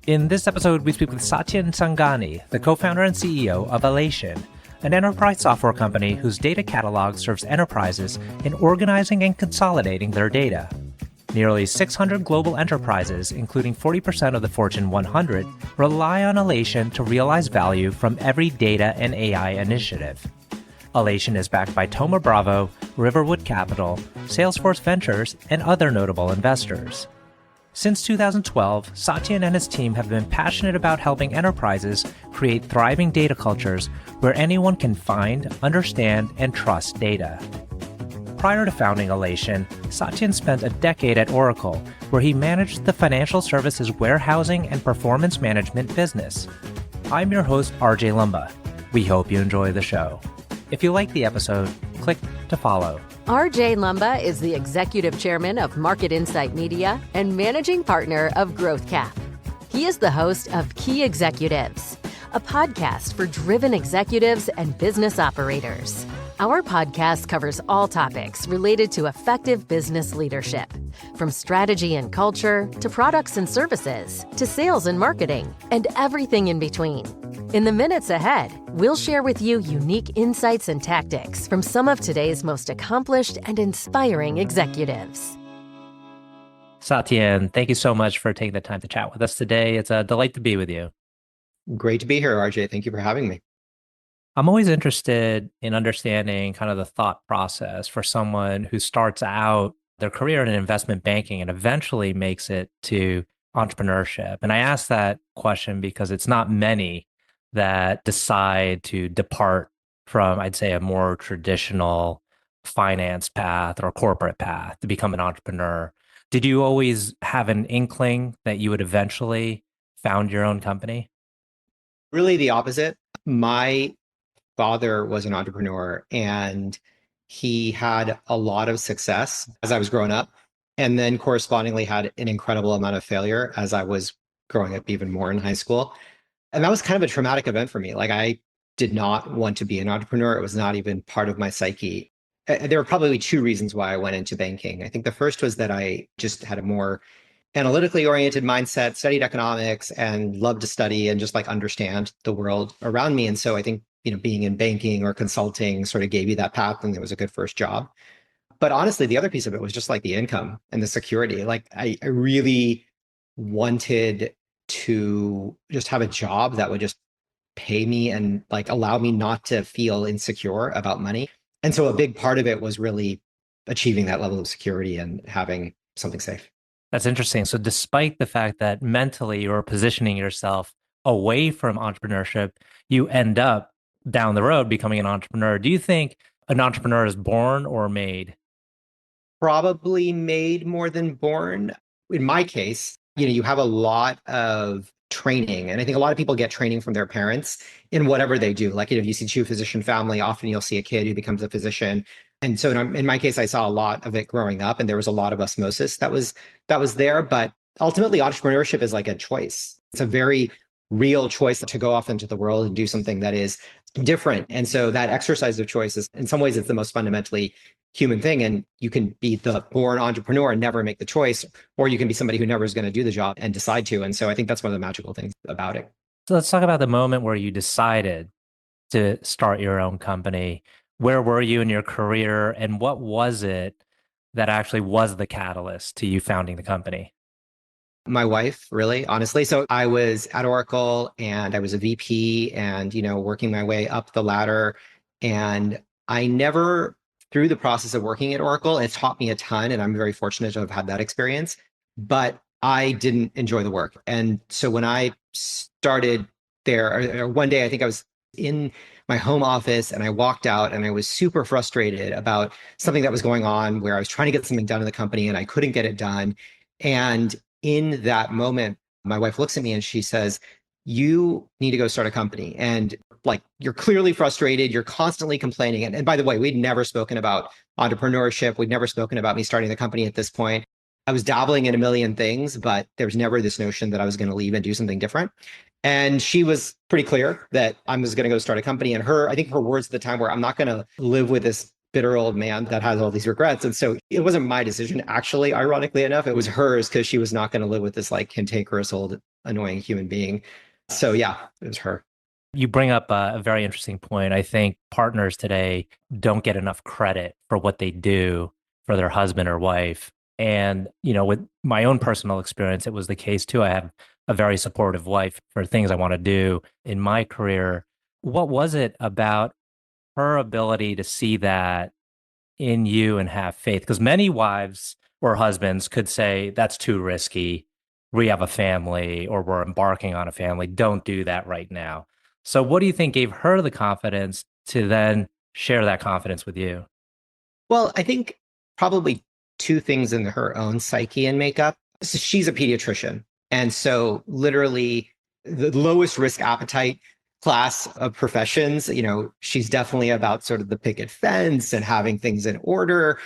In this episode, we speak with Satyen Sangani, the co-founder and CEO of Alation, an enterprise software company whose data catalog serves enterprises in organizing and consolidating their data. Nearly 600 global enterprises, including 40% of the Fortune 100, rely on Alation to realize value from every data and AI initiative. Alation is backed by Thoma Bravo, Riverwood Capital, Salesforce Ventures, and other notable investors. Since 2012, Satyen and his team have been passionate about helping enterprises create thriving data cultures where anyone can find, understand, and trust data. Prior to founding Alation, Satyen spent a decade at Oracle, where he managed the financial services warehousing and performance management business. I'm your host, RJ Lumba. We hope you enjoy the show. If you like the episode, click to follow. RJ Lumba is the executive chairman of Market Insight Media and managing partner of Growth Cap. He is the host of Key Executives, a podcast for driven executives and business operators. Our podcast covers all topics related to effective business leadership, from strategy and culture to products and services to sales and marketing and everything in between. In the minutes ahead, we'll share with you unique insights and tactics from some of today's most accomplished and inspiring executives. Satyen, thank you so much for taking the time to chat with us today. It's a delight to be with you. Great to be here, RJ. Thank you for having me. I'm always interested in understanding kind of the thought process for someone who starts out their career in investment banking and eventually makes it to entrepreneurship. And I ask that question because it's not many that decide to depart from, I'd say, a more traditional finance path or corporate path to become an entrepreneur. Did you always have an inkling that you would eventually found your own company? Really the opposite. My father was an entrepreneur and he had a lot of success as I was growing up, and then correspondingly had an incredible amount of failure as I was growing up even more in high school. And that was kind of a traumatic event for me. Like, I did not want to be an entrepreneur. It was not even part of my psyche. There were probably two reasons why I went into banking. I think the first was that I just had a more analytically oriented mindset, studied economics, and loved to study and just like understand the world around me. And so I think, being in banking or consulting sort of gave you that path, and it was a good first job. But honestly, the other piece of it was just like the income and the security. Like, I really wanted to just have a job that would just pay me and like allow me not to feel insecure about money. And so a big part of it was really achieving that level of security and having something safe. That's interesting. So despite the fact that mentally you're positioning yourself away from entrepreneurship, you end up down the road becoming an entrepreneur. Do you think an entrepreneur is born or made? Probably made more than born. In my case, you have a lot of training. And I think a lot of people get training from their parents in whatever they do. Like, if you see two physician family, often you'll see a kid who becomes a physician. And so in my case, I saw a lot of it growing up, and there was a lot of osmosis that was there. But ultimately, entrepreneurship is like a choice. It's a very real choice to go off into the world and do something that is different. And so that exercise of choice is, in some ways, it's the most fundamentally human thing. And you can be the born entrepreneur and never make the choice, or you can be somebody who never is going to do the job and decide to. And so I think that's one of the magical things about it. So let's talk about the moment where you decided to start your own company. Where were you in your career, and what was it that actually was the catalyst to you founding the company? My wife, really, honestly. So I was at Oracle and I was a VP and, working my way up the ladder. And I never, through the process of working at Oracle, it taught me a ton. And I'm very fortunate to have had that experience, but I didn't enjoy the work. And so when I started there, or one day, I think I was in my home office and I walked out and I was super frustrated about something that was going on where I was trying to get something done in the company and I couldn't get it done. And in that moment, my wife looks at me and she says, "You need to go start a company. And like, you're clearly frustrated. You're constantly complaining." And by the way, we'd never spoken about entrepreneurship. We'd never spoken about me starting the company at this point. I was dabbling in a million things, but there was never this notion that I was going to leave and do something different. And she was pretty clear that I was going to go start a company. And I think her words at the time were, "I'm not going to live with this bitter old man that has all these regrets." And so it wasn't my decision, actually, ironically enough, it was hers, because she was not going to live with this like cantankerous old annoying human being. So yeah, it was her. You bring up a very interesting point. I think partners today don't get enough credit for what they do for their husband or wife. And, with my own personal experience, it was the case too. I have a very supportive wife for things I want to do in my career. What was it about her ability to see that in you and have faith? Because many wives or husbands could say, that's too risky. We have a family or we're embarking on a family. Don't do that right now. So, what do you think gave her the confidence to then share that confidence with you? Well, I think probably two things in her own psyche and makeup. So she's a pediatrician. And so literally the lowest risk appetite class of professions, she's definitely about sort of the picket fence and having things in order.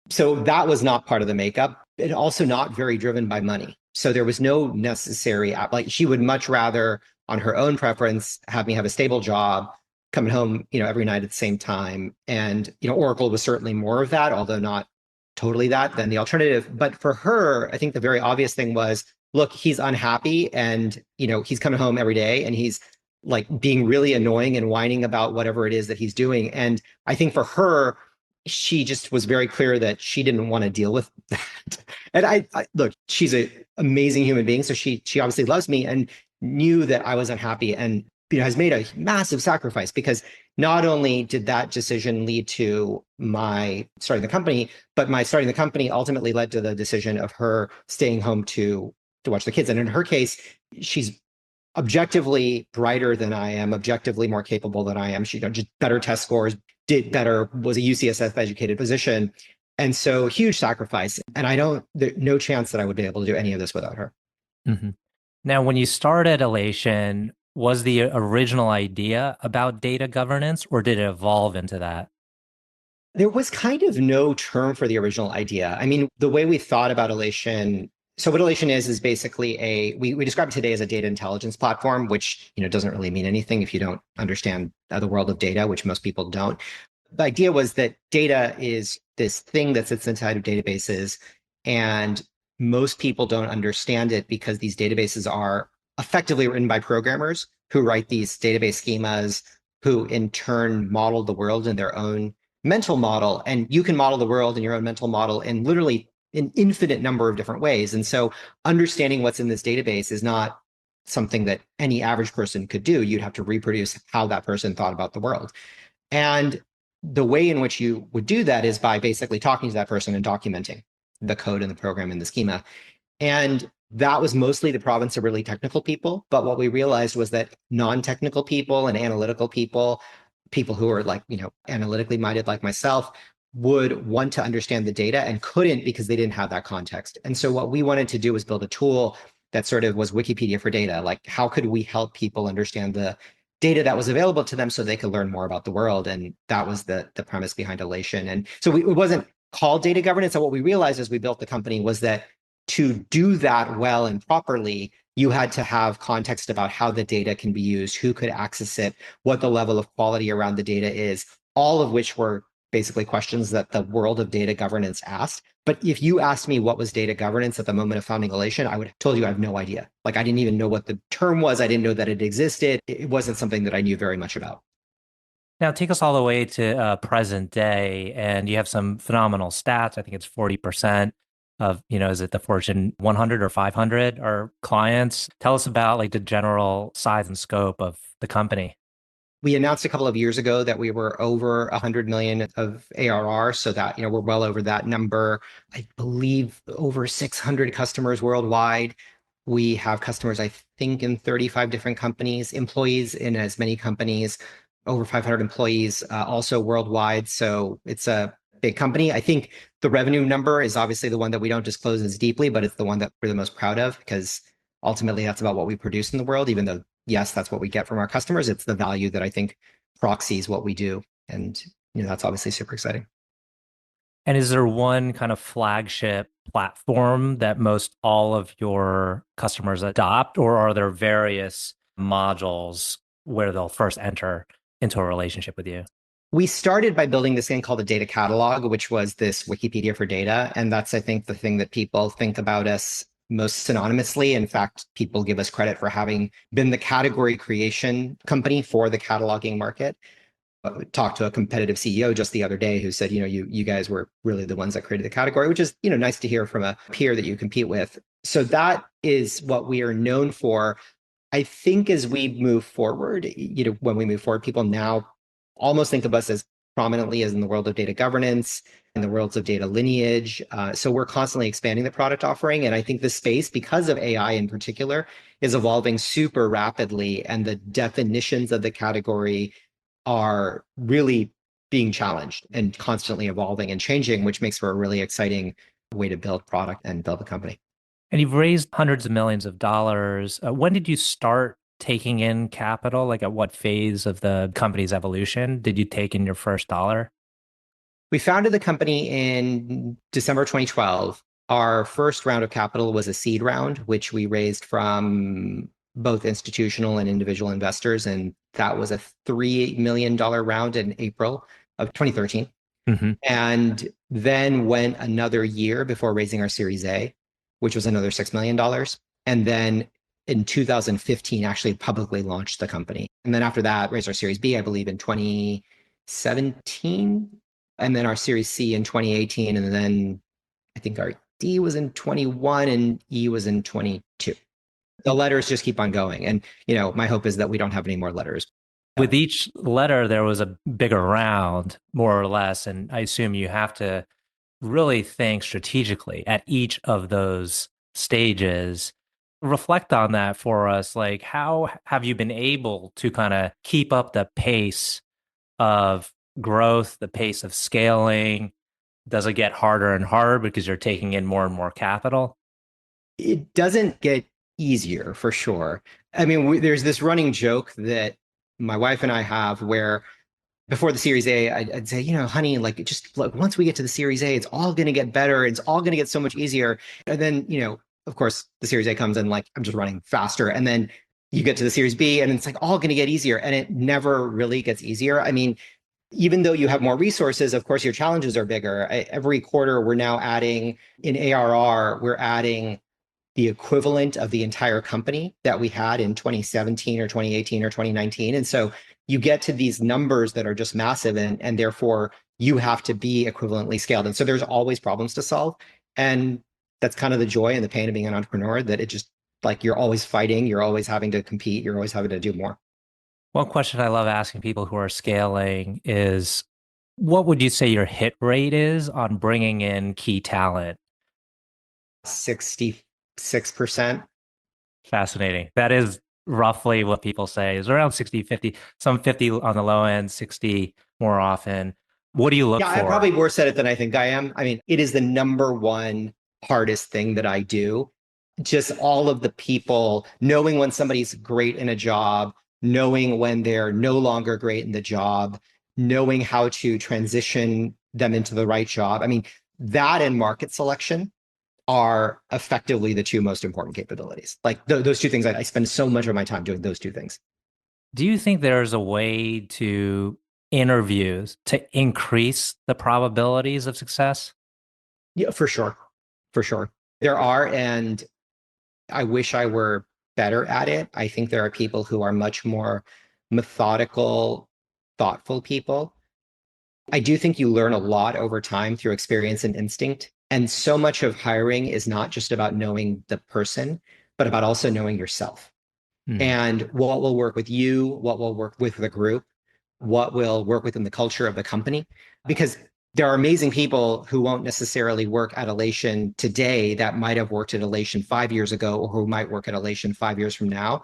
So that was not part of the makeup. And also not very driven by money. So there was no necessary, like she would much rather on her own preference have me have a stable job, coming home, every night at the same time. And, Oracle was certainly more of that, although not totally that than the alternative. But for her, I think the very obvious thing was, look, he's unhappy and, he's coming home every day and he's like being really annoying and whining about whatever it is that he's doing. And I think for her, she just was very clear that she didn't want to deal with that. And I look, she's an amazing human being. So she obviously loves me and knew that I was unhappy and has made a massive sacrifice because not only did that decision lead to my starting the company, but my starting the company ultimately led to the decision of her staying home to watch the kids. And in her case, she's objectively brighter than I am, objectively more capable than I am. She just better test scores, did better, was a UCSF educated physician. And so huge sacrifice. And there's no chance that I would be able to do any of this without her. Mm-hmm. Now, when you started Alation, was the original idea about data governance or did it evolve into that? There was kind of no term for the original idea. I mean, the way we thought about Alation, so what Alation is basically we describe it today as a data intelligence platform, which, doesn't really mean anything if you don't understand the world of data, which most people don't. The idea was that data is this thing that sits inside of databases, and most people don't understand it because these databases are effectively written by programmers who write these database schemas, who in turn model the world in their own mental model. And you can model the world in your own mental model in literally an infinite number of different ways. And so understanding what's in this database is not something that any average person could do. You'd have to reproduce how that person thought about the world. And the way in which you would do that is by basically talking to that person and documenting the code and the program and the schema. And that was mostly the province of really technical people. But what we realized was that non-technical people and analytical people who are like, analytically minded like myself, would want to understand the data and couldn't because they didn't have that context. And so what we wanted to do was build a tool that sort of was Wikipedia for data. Like, how could we help people understand the data that was available to them so they could learn more about the world? And that was the premise behind Alation. And so it wasn't called data governance. And what we realized as we built the company was that to do that well and properly, you had to have context about how the data can be used, who could access it, what the level of quality around the data is, all of which were basically questions that the world of data governance asked. But if you asked me what was data governance at the moment of founding Alation, I would have told you I have no idea. Like, I didn't even know what the term was. I didn't know that it existed. It wasn't something that I knew very much about. Now, take us all the way to present day, and you have some phenomenal stats. I think it's 40% of, is it the Fortune 100 or 500 are clients? Tell us about like the general size and scope of the company. We announced a couple of years ago that we were over 100 million of ARR, so that, we're well over that number. I believe over 600 customers worldwide. We have customers, I think, in 35 different companies, employees in as many companies, over 500 employees also worldwide. So it's a big company. I think the revenue number is obviously the one that we don't disclose as deeply, but it's the one that we're the most proud of because ultimately that's about what we produce in the world, even though yes, that's what we get from our customers. It's the value that I think proxies what we do. And, that's obviously super exciting. And is there one kind of flagship platform that most all of your customers adopt, or are there various modules where they'll first enter into a relationship with you? We started by building this thing called a data catalog, which was this Wikipedia for data. And that's, I think, the thing that people think about us most synonymously. In fact, people give us credit for having been the category creation company for the cataloging market. Talked to a competitive CEO just the other day who said, you guys were really the ones that created the category, which is, nice to hear from a peer that you compete with. So that is what we are known for. I think as we move forward, when we move forward, people now almost think of us as prominently as in the world of data governance, in the worlds of data lineage. So we're constantly expanding the product offering. And I think the space, because of AI in particular, is evolving super rapidly. And the definitions of the category are really being challenged and constantly evolving and changing, which makes for a really exciting way to build product and build a company. And you've raised hundreds of millions of dollars. When did you start taking in capital? Like at what phase of the company's evolution did you take in your first dollar? We founded the company in December 2012. Our first round of capital was a seed round, which we raised from both institutional and individual investors. And that was a $3 million round in April of 2013. Mm-hmm. And then went another year before raising our Series A, which was another $6 million. And then in 2015, actually publicly launched the company. And then after that, raised our Series B, I believe, in 2017. And then our Series C in 2018. And then I think our D was in 21 and E was in 22. The letters just keep on going. And, my hope is that we don't have any more letters. With each letter, there was a bigger round, more or less. And I assume you have to really think strategically at each of those stages. Reflect on that for us. Like, how have you been able to kind of keep up the pace of growth, the pace of scaling? Does it get harder and harder because you're taking in more and more capital? It doesn't get easier for sure. I mean, there's this running joke that my wife and I have where before the Series A, I'd say, honey, like just look, once we get to the Series A, it's all going to get better. It's all going to get so much easier. And then, of course, the Series A comes and like, I'm just running faster. And then you get to the Series B and it's like all going to get easier. And it never really gets easier. I mean, even though you have more resources, of course, your challenges are bigger. Every quarter, we're now adding in ARR, we're adding the equivalent of the entire company that we had in 2017 or 2018 or 2019. And so you get to these numbers that are just massive and therefore you have to be equivalently scaled. And so there's always problems to solve. And that's kind of the joy and the pain of being an entrepreneur, that it just like you're always fighting, you're always having to compete, you're always having to do more. One question I love asking people who are scaling is, what would you say your hit rate is on bringing in key talent? 66%. Fascinating. That is roughly what people say is around 60, 50, some 50 on the low end, 60 more often. What do you look for? I'm probably worse at it than I think I am. I mean, it is the number one hardest thing that I do. Just all of the people, knowing when somebody's great in a job, knowing when they're no longer great in the job, knowing how to transition them into the right job. I mean, that and market selection are effectively the two most important capabilities. Like those two things, I spend so much of my time doing those two things. Do you think there's a way to interviews to increase the probabilities of success? Yeah, for sure. For sure. There are, and I wish I were better at it. I think there are people who are much more methodical, thoughtful people. I do think you learn a lot over time through experience and instinct. And so much of hiring is not just about knowing the person, but about also knowing yourself. And what will work with you, what will work with the group, what will work within the culture of the company. Because there are amazing people who won't necessarily work at Alation today that might have worked at Alation 5 years ago, or who might work at Alation 5 years from now.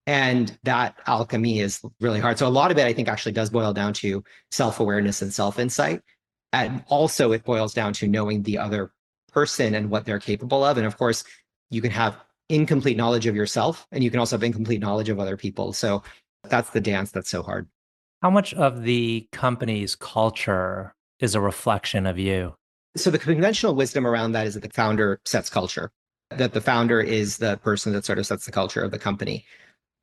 And that alchemy is really hard. So a lot of it, I think, actually does boil down to self-awareness and self-insight. And also it boils down to knowing the other person and what they're capable of. And of course, you can have incomplete knowledge of yourself, and you can also have incomplete knowledge of other people. So that's the dance that's so hard. How much of the company's culture is a reflection of you? So the conventional wisdom around that is that the founder sets culture, that the founder is the person that sort of sets the culture of the company.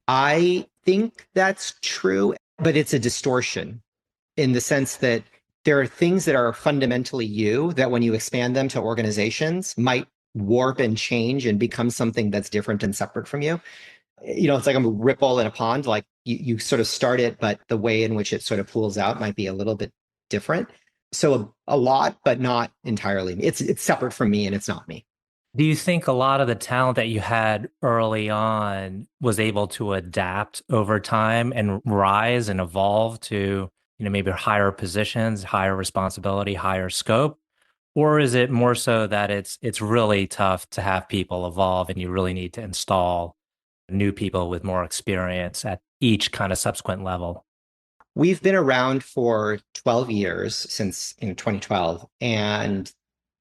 I think that's true, but it's a distortion in the sense that there are things that are fundamentally you that when you expand them to organizations might warp and change and become something that's different and separate from you. It's like I'm a ripple in a pond. Like you sort of start it, but the way in which it sort of pools out might be a little bit different. So a lot, but not entirely. It's separate from me and it's not me. Do you think a lot of the talent that you had early on was able to adapt over time and rise and evolve to, maybe higher positions, higher responsibility, higher scope? Or is it more so that it's really tough to have people evolve and you really need to install new people with more experience at each kind of subsequent level? We've been around for 12 years since 2012, and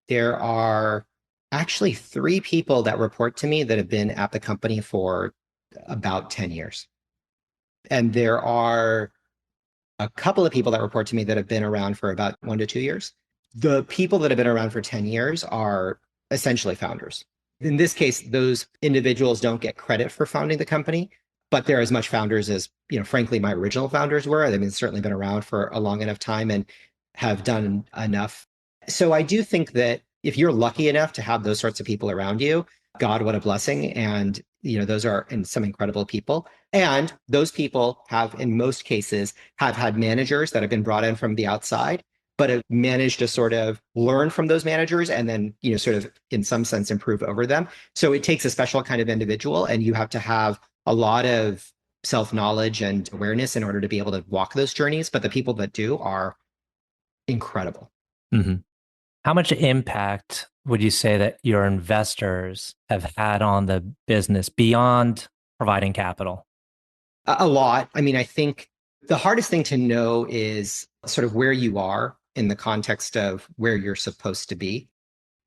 there are actually three people that report to me that have been at the company for about 10 years. And there are a couple of people that report to me that have been around for about 1 to 2 years. The people that have been around for 10 years are essentially founders. In this case, those individuals don't get credit for founding the company, but they're as much founders as, frankly, my original founders were. I mean, certainly been around for a long enough time and have done enough. So I do think that if you're lucky enough to have those sorts of people around you, God, what a blessing. And, those are some incredible people. And those people have, in most cases, have had managers that have been brought in from the outside, but have managed to sort of learn from those managers and then, sort of in some sense improve over them. So it takes a special kind of individual, and you have to have a lot of self-knowledge and awareness in order to be able to walk those journeys. But the people that do are incredible. Mm-hmm. How much impact would you say that your investors have had on the business beyond providing capital? A lot. I mean, I think the hardest thing to know is sort of where you are in the context of where you're supposed to be.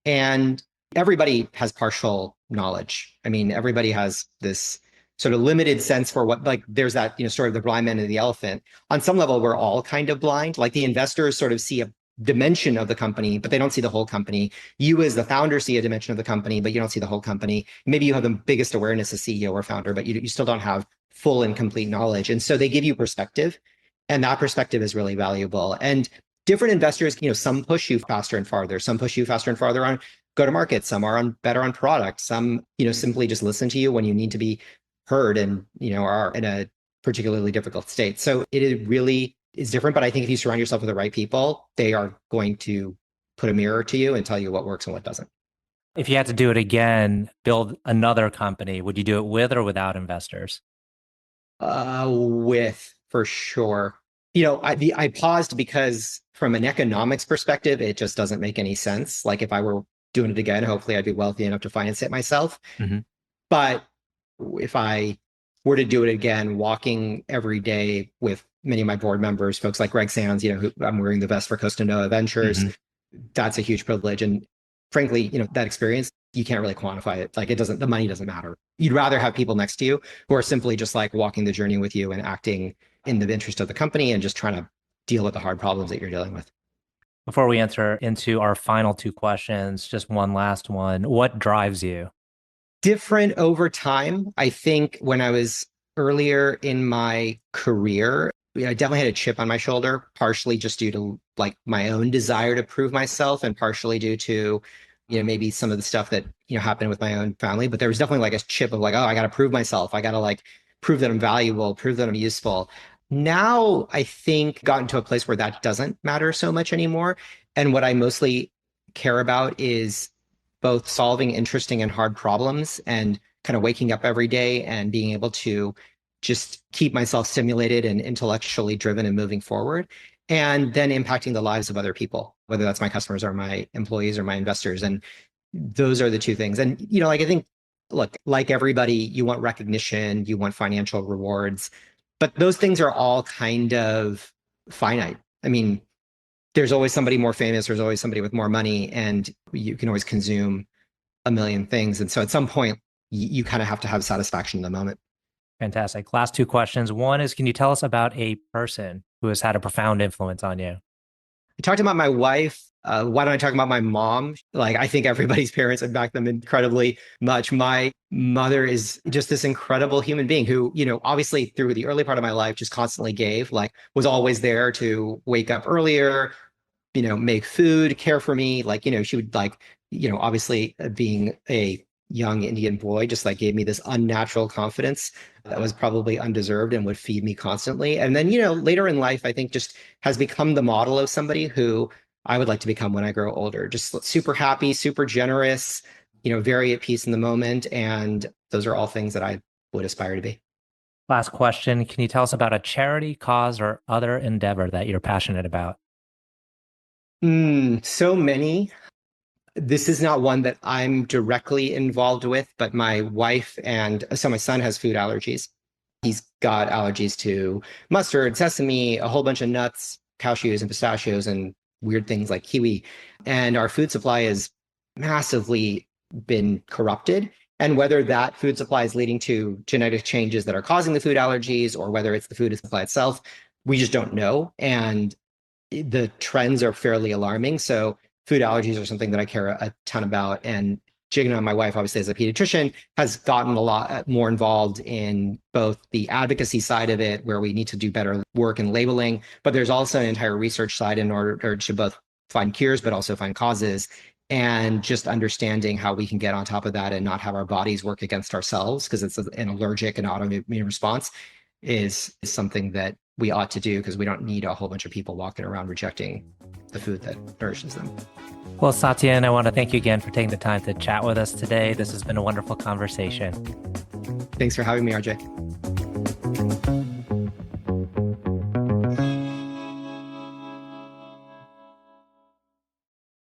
And everybody has partial knowledge. I mean, everybody has this sort of limited sense for what, like, there's that, story of the blind man and the elephant. On some level, we're all kind of blind. Like the investors sort of see a dimension of the company, but they don't see the whole company. You as the founder see a dimension of the company, but you don't see the whole company. Maybe you have the biggest awareness as CEO or founder, but you still don't have full and complete knowledge. And so they give you perspective, and that perspective is really valuable. And different investors, some push you faster and farther. Some push you faster and farther on go to market. Some are better on product. Some, simply just listen to you when you need to be heard and, are in a particularly difficult state. So it really is different. But I think if you surround yourself with the right people, they are going to put a mirror to you and tell you what works and what doesn't. If you had to do it again, build another company, would you do it with or without investors? With, for sure. I paused because from an economics perspective, it just doesn't make any sense. Like if I were doing it again, hopefully I'd be wealthy enough to finance it myself. Mm-hmm. But if I were to do it again, walking every day with many of my board members, folks like Greg Sands, who I'm wearing the vest for Thoma Ventures, that's a huge privilege. And frankly, that experience, you can't really quantify it. Like the money doesn't matter. You'd rather have people next to you who are simply just like walking the journey with you and acting in the interest of the company and just trying to deal with the hard problems that you're dealing with. Before we enter into our final two questions, just one last one. What drives you? Different over time. I think when I was earlier in my career, I definitely had a chip on my shoulder, partially just due to like my own desire to prove myself and partially due to, maybe some of the stuff that, happened with my own family. But there was definitely like a chip of like, oh, I got to prove myself. I got to like prove that I'm valuable, prove that I'm useful. Now I think gotten to a place where that doesn't matter so much anymore. And what I mostly care about is both solving interesting and hard problems and kind of waking up every day and being able to just keep myself stimulated and intellectually driven and moving forward, and then impacting the lives of other people, whether that's my customers or my employees or my investors. And those are the two things. And, like I think, look, like everybody, you want recognition, you want financial rewards, but those things are all kind of finite. I mean, there's always somebody more famous, there's always somebody with more money, and you can always consume a million things. And so at some point, you kind of have to have satisfaction in the moment. Fantastic. Last two questions. One is, can you tell us about a person who has had a profound influence on you? I talked about my wife. Why don't I talk about my mom? Like, I think everybody's parents impact them incredibly much. My mother is just this incredible human being who, obviously through the early part of my life, just constantly gave, like was always there to wake up earlier, make food, care for me. Like, she would like obviously being a young Indian boy just like gave me this unnatural confidence that was probably undeserved and would feed me constantly. And then, later in life, I think just has become the model of somebody who I would like to become when I grow older. Just super happy, super generous, very at peace in the moment. And those are all things that I would aspire to be. Last question. Can you tell us about a charity, cause, or other endeavor that you're passionate about? So many. This is not one that I'm directly involved with, but my wife my son has food allergies. He's got allergies to mustard, sesame, a whole bunch of nuts, cashews and pistachios, and weird things like kiwi. And our food supply has massively been corrupted. And whether that food supply is leading to genetic changes that are causing the food allergies, or whether it's the food supply itself, we just don't know. And the trends are fairly alarming. So food allergies are something that I care a ton about. And Jigna, my wife, obviously as a pediatrician, has gotten a lot more involved in both the advocacy side of it, where we need to do better work in labeling, but there's also an entire research side in order to both find cures, but also find causes, and just understanding how we can get on top of that and not have our bodies work against ourselves, because it's an allergic and autoimmune response is something that we ought to do, because we don't need a whole bunch of people walking around rejecting the food that nourishes them. Well, Satyen, I want to thank you again for taking the time to chat with us today. This has been a wonderful conversation. Thanks for having me, RJ.